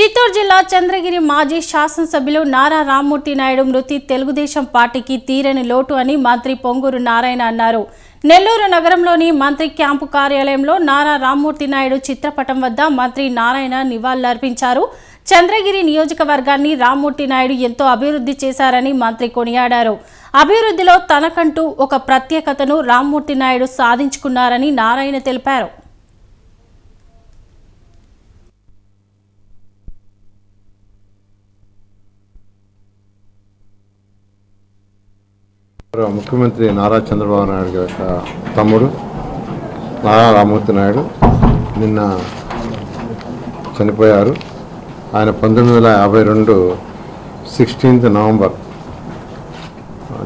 చిత్తూరు జిల్లా చంద్రగిరి మాజీ శాసనసభ్యులు నారా రామ్మూర్తి నాయుడు మృతి తెలుగుదేశం పార్టీకి తీరని లోటు అని మంత్రి పొంగూరు నారాయణ అన్నారు. నెల్లూరు నగరంలోని మంత్రి క్యాంపు కార్యాలయంలో నారా రామ్మూర్తి నాయుడు చిత్రపటం వద్ద మంత్రి నారాయణ నివాళులర్పించారు. చంద్రగిరి నియోజకవర్గాన్ని రామ్మూర్తి నాయుడు ఎంతో అభివృద్ధి చేశారని మంత్రి కొనియాడారు. అభివృద్ధిలో తనకంటూ ఒక ప్రత్యేకతను రామ్మూర్తి నాయుడు సాధించుకున్నారని నారాయణ తెలిపారు. ముఖ్యమంత్రి నారా చంద్రబాబు నాయుడు గారి తమ్ముడు నారా రామ్మూర్తి నాయుడు నిన్న చనిపోయారు. ఆయన 1952 16 నవంబర్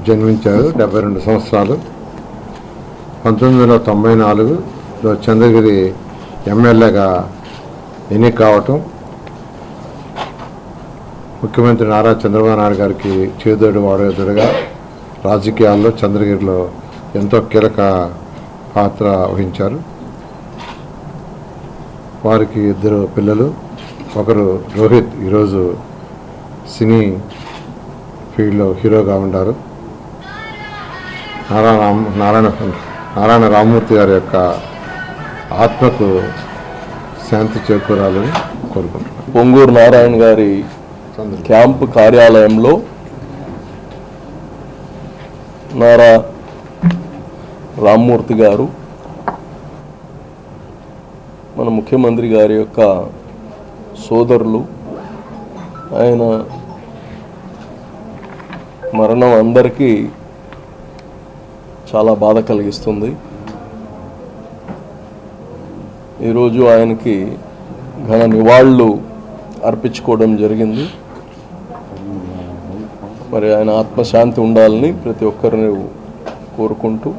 జన్మించారు. 72 సంవత్సరాలు. 1994లో చంద్రగిరి ఎమ్మెల్యేగా ఎన్నిక కావటం ముఖ్యమంత్రి నారా చంద్రబాబు నాయుడు గారికి చేదోడు వాడేదుడుగా రాజకీయాల్లో చంద్రగిరిలో ఎంతో కీలక పాత్ర వహించారు. వారికి 2 పిల్లలు. ఒకరు రోహిత్, ఈరోజు సినీ ఫీల్డ్లో హీరోగా ఉన్నారు. నారాయణ రామ్మూర్తి గారి యొక్క ఆత్మకు శాంతి చేకూరాలని కోరుకుంటున్నాను. పొంగూరు నారాయణ గారి క్యాంపు కార్యాలయంలో నారా రామ్మూర్తి గారు మన ముఖ్యమంత్రి గారి యొక్క సోదరులు. ఆయన మరణం అందరికీ చాలా బాధ కలిగిస్తుంది. ఈరోజు ఆయనకి ఘన నివాళులు అర్పించుకోవడం జరిగింది. మరి ఆయన ఆత్మశాంతి ఉండాలని ప్రతి ఒక్కరిని కోరుకుంటూ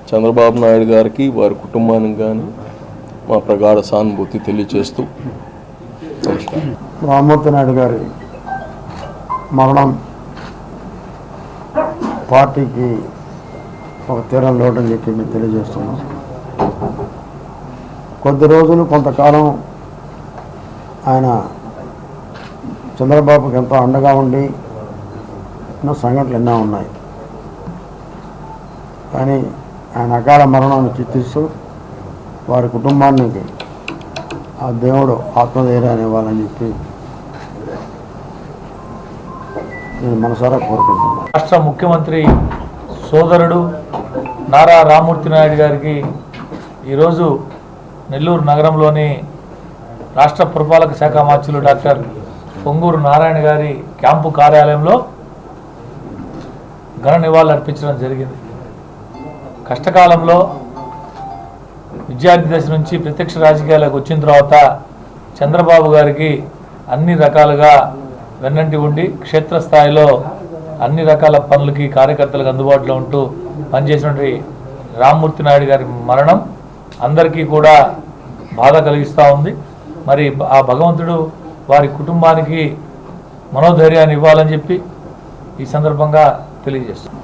చంద్రబాబు నాయుడు గారికి వారి కుటుంబానికి కానీ మా ప్రగాఢ సానుభూతి తెలియజేస్తూ రామ్మూర్తి నాయుడు గారి మరణం పార్టీకి ఒక తీరం లోటని చెప్పి మేము తెలియజేస్తున్నాం. కొద్ది రోజులు కొంతకాలం ఆయన చంద్రబాబుకి ఎంతో అండగా ఉండి సంఘటనలు ఎన్నో ఉన్నాయి. కానీ ఆయన అకాల మరణాన్ని చిత్తిస్తూ వారి కుటుంబానికి ఆ దేవుడు ఆత్మధైర్యాన్ని ఇవ్వాలని చెప్పి నేను మనసారా కోరుకుంటున్నాను. రాష్ట్ర ముఖ్యమంత్రి సోదరుడు నారా రామ్మూర్తి నాయుడు గారికి ఈరోజు నెల్లూరు నగరంలోని రాష్ట్ర పురపాలక శాఖ మంత్రులు డాక్టర్ పొంగూరు నారాయణ గారి క్యాంపు కార్యాలయంలో ఘన నివాళులు అర్పించడం జరిగింది. కష్టకాలంలో విద్యార్థి దశ నుంచి ప్రత్యక్ష రాజకీయాలకు వచ్చిన తర్వాత చంద్రబాబు గారికి అన్ని రకాలుగా వెన్నంటి ఉండి క్షేత్రస్థాయిలో అన్ని రకాల పనులకి కార్యకర్తలకు అందుబాటులో ఉంటూ పనిచేసినటువంటి రామ్మూర్తి నాయుడు గారి మరణం అందరికీ కూడా బాధ కలిగిస్తూ ఉంది. మరి ఆ భగవంతుడు వారి కుటుంబానికి మనోధైర్యాన్ని ఇవ్వాలని చెప్పి ఈ సందర్భంగా తెలియజేస్తున్నాం.